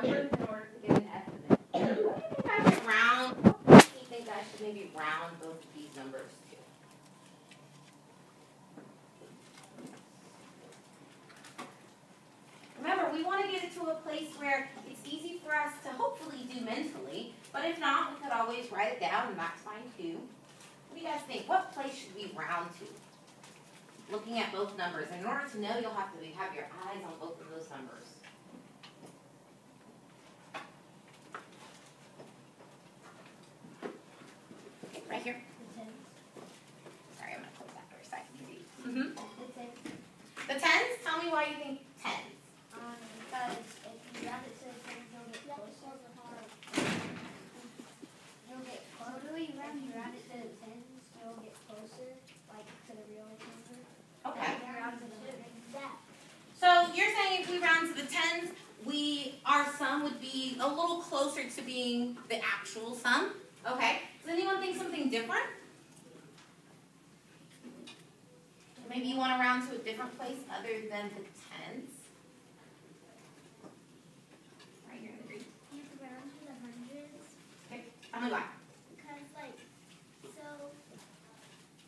numbers in order to get an estimate. What do you think I should round? What do you think I should maybe round both of these numbers to? Remember, we want to get it to a place where it's easy for us to hopefully do mentally, but if not, we could always write it down, and that's fine too. What do you guys think? What place should we round to? Looking at both numbers. In order to know, you'll have to have your eyes on both of those numbers. Okay, right here. Sorry, I'm going to close that for a second. The tens? Tell me why you think tens. Because if you round it to the tens, you'll get closer. You'll get closer. When you round it to the tens, you'll get closer, like to the real number. Okay. That. So you're saying if we round to the tens, our sum would be a little closer to being the actual sum. Okay. Does anyone think something different? Maybe you want to round to a different place other than the tens. Right here in the green. You can round to the hundreds. Okay. Tell me why. Because, like, so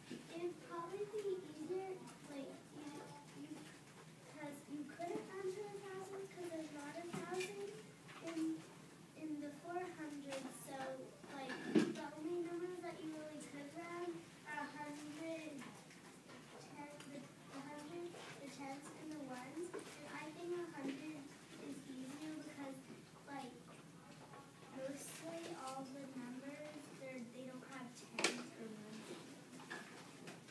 it'd probably be easier, like, because you couldn't round to the thousands because there's not a thousand in the 400s. So, like, the only numbers that you really could round are 100, the tens, and the ones. And I think 100 is easier because, like, mostly all the numbers, they don't have tens or ones.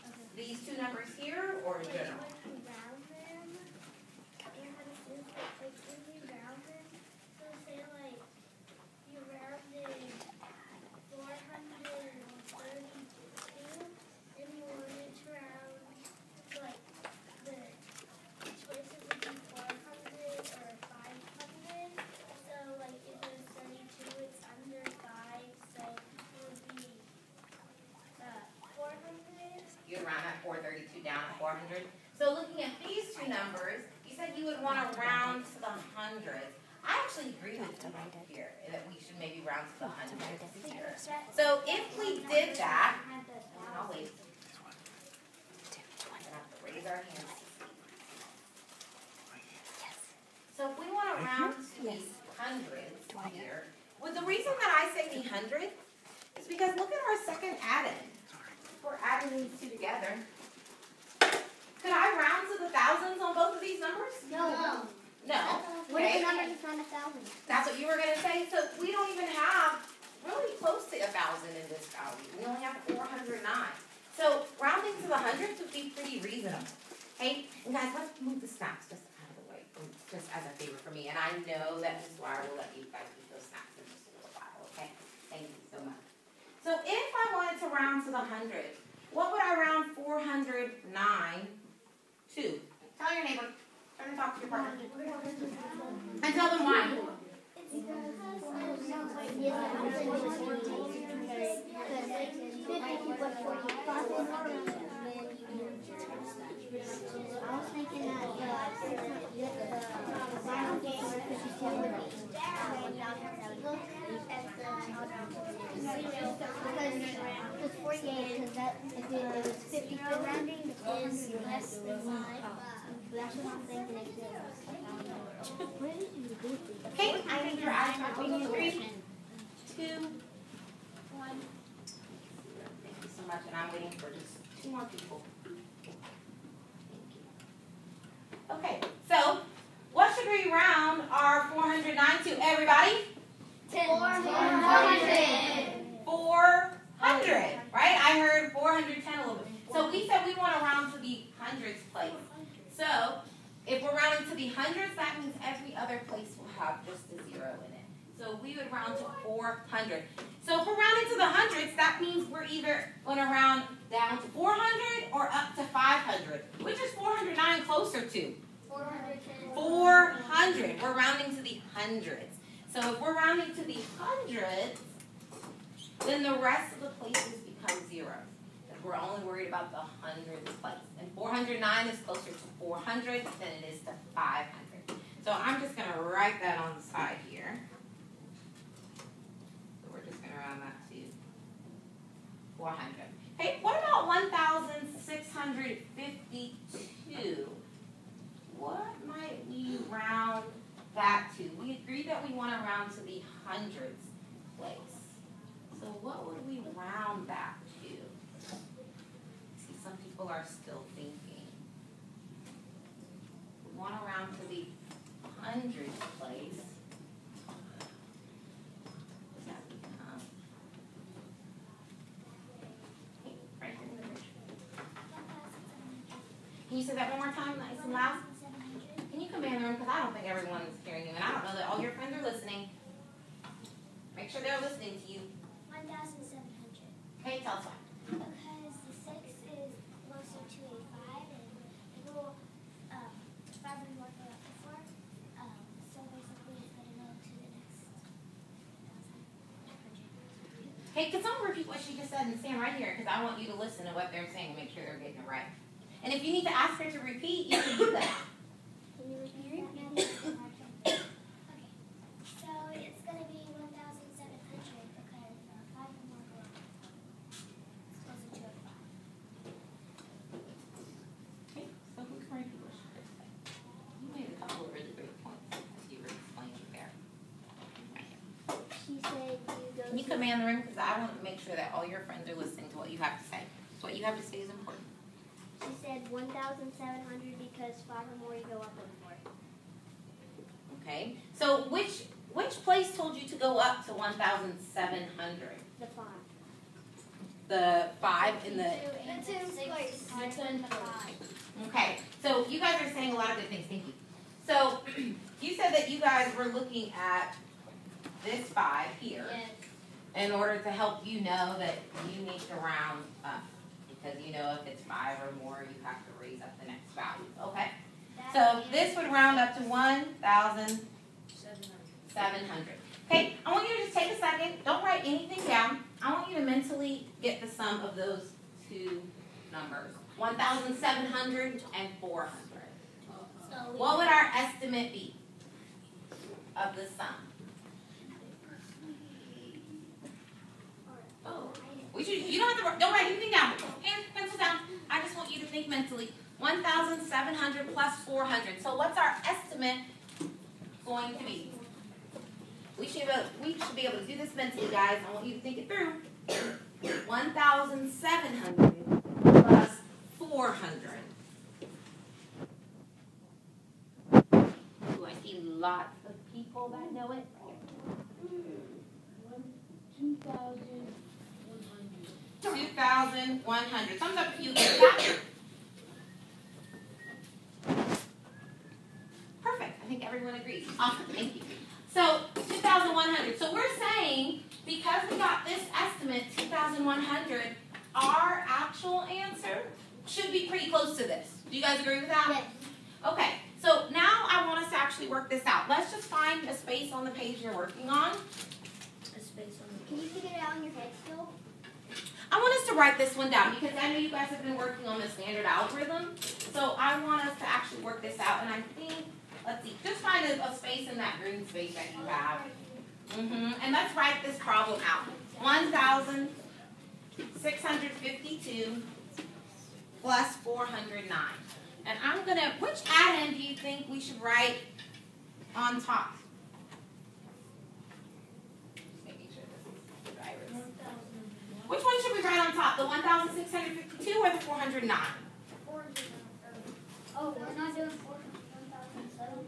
Okay. These two numbers here or in general? When you round them, and what it is, like when you round them, so say like you rounded 432, and you wanted to round, like the choices would be 400 or 500. So like if it was 32, it's under 5, so it would be 400. You would round that 432 down to 400. So looking at these two numbers, you said you would want to round to the hundreds. I actually agree with you here that we should maybe round to the hundreds here. So if we did that, I'll wait. We're going to have to raise our hands. So if we want to round to the hundreds here, well, the reason that I say the hundred is because look at our second add-in. We're adding these two together. Could I round to the thousands on both of these numbers? No. No. What if Okay. the number is not 1,000? That's what you were going to say? So we don't even have really close to 1,000 in this value. We only have 409. So rounding to the hundreds would be pretty reasonable. Okay? And guys, let's move the snacks just out of the way, just as a favor for me. And I know that Ms. Dwyer will let you guys eat those snacks in just a little while, okay? Thank you so much. So if I wanted to round to the hundreds, what would I round 409 to? Tell your neighbor. Turn and talk to your partner. And tell them why. I was thinking that because 48, because that if it was 50 for rounding, is less than 5. That's what I'm thinking it is. Where did you do this? Okay, I think your eyes are open. 3, 2, 1. Thank you so much, and I'm waiting for just 2 more people. Thank you. Okay, so what should we round our 409 to, everybody? 400. 400, right? I heard 410 a little bit. So we said we want to round to the hundreds place. So if we're rounding to the hundreds, that means every other place will have just a 0 in it. So we would round to 400. So if we're rounding to the hundreds, that means we're either going to round down to 400 or up to 500. Which is 409 closer to? 400. We're rounding to the hundreds. So if we're rounding to the hundreds, then the rest of the places become 0. We're only worried about the hundredths place. And 409 is closer to 400 than it is to 500. So I'm just gonna write that on the side here. So we're just gonna round that to 400. Hey, what about 1,652? What might we round that to? We agreed that we want to round to the hundreds place. So what would we round that to? See, some people are still thinking. We want to round to the hundreds place. What does that become? Hey, right here in the picture. Can you say that one more time, nice and loud? Can you come in the room? Because I don't think everyone's hearing you, and I don't know that all your friends are listening. Make sure they're listening to you. 1,700. Okay, tell us why. Because the 6 is closer to a 5, and people, 5 and 1 go up to 4. So basically, it's going to go to the next 1,100. Hey, can someone repeat what she just said and stand right here? Because I want you to listen to what they're saying and make sure they're getting it right. And if you need to ask her to repeat, you can do that. Can you repeat that? Okay. So it's going to be 1,700 because 5 and 1 go up. It's closer to a 5. Okay, so who can repeat what she just said? You made a couple of really great points as you were explaining there. Right here. She said you go Can you command the room? Because I want to make sure that all your friends are listening to what you have to say. So what you have to say is important. She said 1,700 because 5 or more you go up on 4. Okay, so which place told you to go up to 1,700? The 5. The 5 in the. The 2 place. The 2 and the 5. Okay, so you guys are saying a lot of good things. Thank you. So you said that you guys were looking at this 5 here in order to help you know that you need to round up. Because you know if it's 5 or more, you have to raise up the next value. Okay? So this would round up to 1,700. Okay, I want you to just take a second. Don't write anything down. I want you to mentally get the sum of those two numbers. 1,700 and 400. What would our estimate be of the sum? Oh, you don't write anything down. Hands, pencil down. I just want you to think mentally. 1,700 plus 400. So what's our estimate going to be? We should be able to do this mentally, guys. I want you to think it through. 1,700 plus 400. Do I see lots of people that know it? 2,100. Thumbs up if you get that. Perfect. I think everyone agrees. Awesome. Thank you. So 2,100. So we're saying because we got this estimate, 2,100, our actual answer should be pretty close to this. Do you guys agree with that? Yes. Okay. So now I want us to actually work this out. Let's just find a space on the page you're working on. Can you figure it out in your head still? I want us to write this one down because I know you guys have been working on the standard algorithm. So I want us to actually work this out. And I think, let's see, just find a space in that green space that you have. And let's write this problem out. 1,652 plus 409. And I'm going to, which add-in do you think we should write on top? Which one should we write on top? The 1,652 or the 409? 409. Oh, we're not doing 1,007.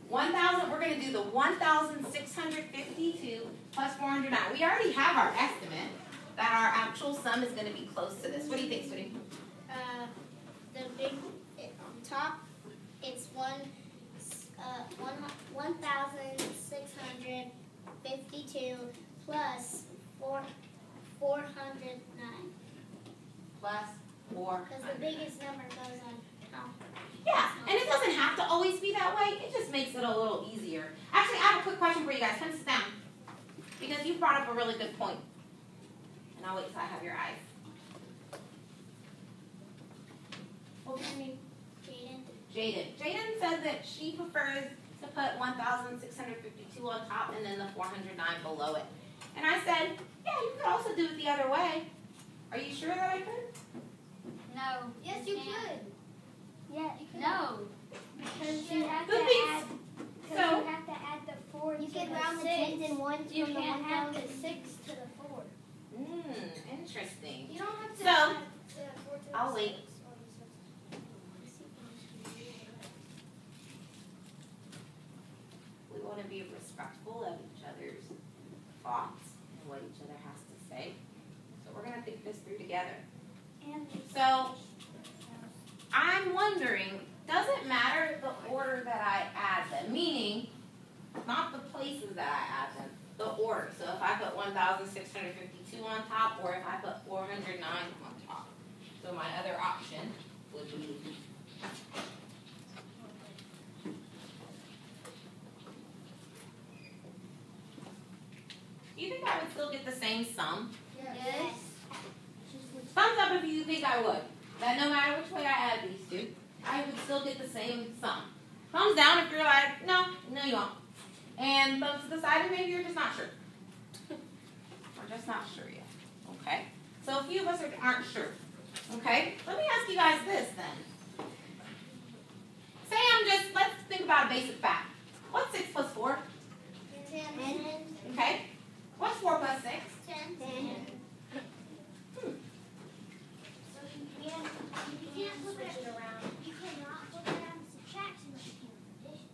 1,000. We're going to do the 1,652 plus 409. We already have our estimate that our actual sum is going to be close to this. What do you think, sweetie? The big on top, it's 1,652 plus 409. Plus 400. Because the biggest number goes on top. Yeah, and it doesn't have to always be that way. It just makes it a little easier. Actually, I have a quick question for you guys. Come sit down. Because you brought up a really good point. And I'll wait till I have your eyes. What was your name? Jaden. Jaden. Jaden said that she prefers to to put 1,652 on top and then the 409 below it. And I said, yeah, you could also do it the other way. Are you sure that I could? No. Yes, you could. Yeah, you could. No. Because you have Who to thinks- add. So- You have to add the 4 You to can the round the 6. tens and ones You from the can't add the 1,000. 6 to the 4. Interesting. You don't have to So, add the 4 to the I'll 6. wait. We want to be respectful of each other's thoughts and what each other has to say. So we're going to think this through together. And So, I'm wondering, does it matter the order that I add them? Meaning, not the places that I add them, the order. So if I put 1,652 on top, or if I put 409 on top. So my other option would be do you think I would still get the same sum? yes. Thumbs up if you think I would. That no matter which way I add these two, I would still get the same sum. Thumbs down if you're like, no, you won't. And thumbs to the side if maybe you're just not sure. We're just not sure yet. Okay? So a few of us aren't sure. Okay? Let me ask you guys this then. Say let's think about a basic fact. What's 6 plus 4? 10. Okay? What's 4 plus 6? 10. So you can't flip it around. You cannot flip it around and subtract unless you can addition.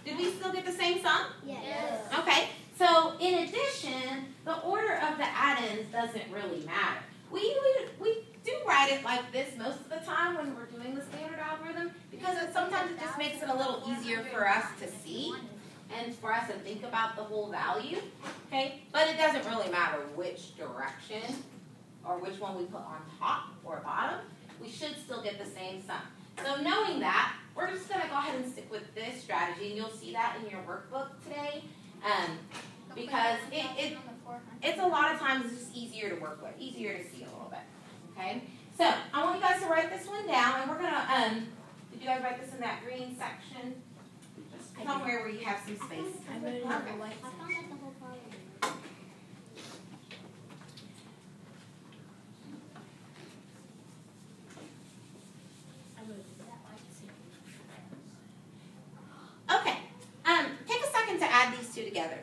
Did we still get the same sum? Yes. Okay, so in addition, the order of the add-ins doesn't really matter. We do write it like this most of the time when we're doing the standard algorithm because sometimes it just makes it a little easier for us to see and for us to think about the whole value, okay? But it doesn't really matter which direction or which one we put on top or bottom. We should still get the same sum. So knowing that, we're just going to go ahead and stick with this strategy, and you'll see that in your workbook today, because it's a lot of times it's just easier to work with, easier to see a little bit, okay? So I want you guys to write this one down, and we're going to, did you guys write this in that green section? Just somewhere where you have some space. I wrote it in Okay. the white. I found that the whole problem. I wrote it that white. Okay, take a second to add these two together.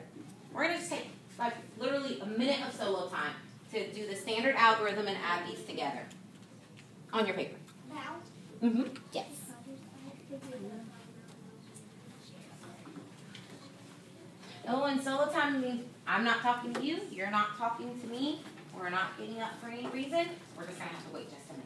We're going to just take like literally a minute of solo time to do the standard algorithm and add these together on your paper. Now? Mm-hmm. Yes. Oh, and solo time means I'm not talking to you, you're not talking to me, we're not getting up for any reason. We're just going to have to wait just a minute.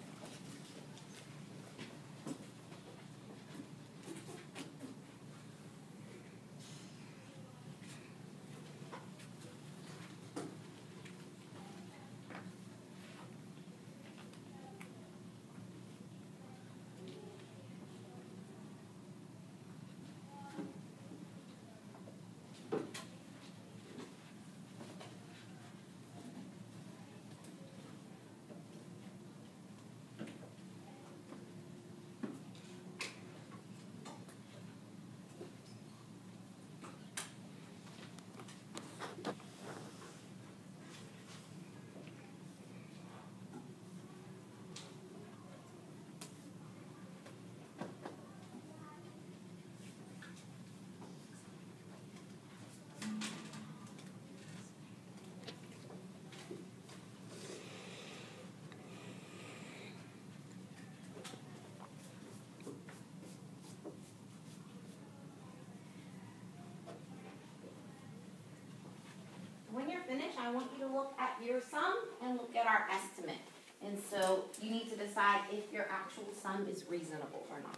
When you're finished, I want you to look at your sum and look at our estimate. And so you need to decide if your actual sum is reasonable or not.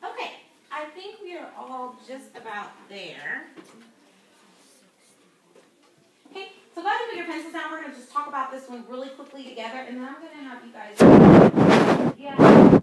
Okay, I think we are all just about there. Okay, so go ahead and put your pencils down. We're going to just talk about this one really quickly together, and then I'm going to have you guys. Yeah.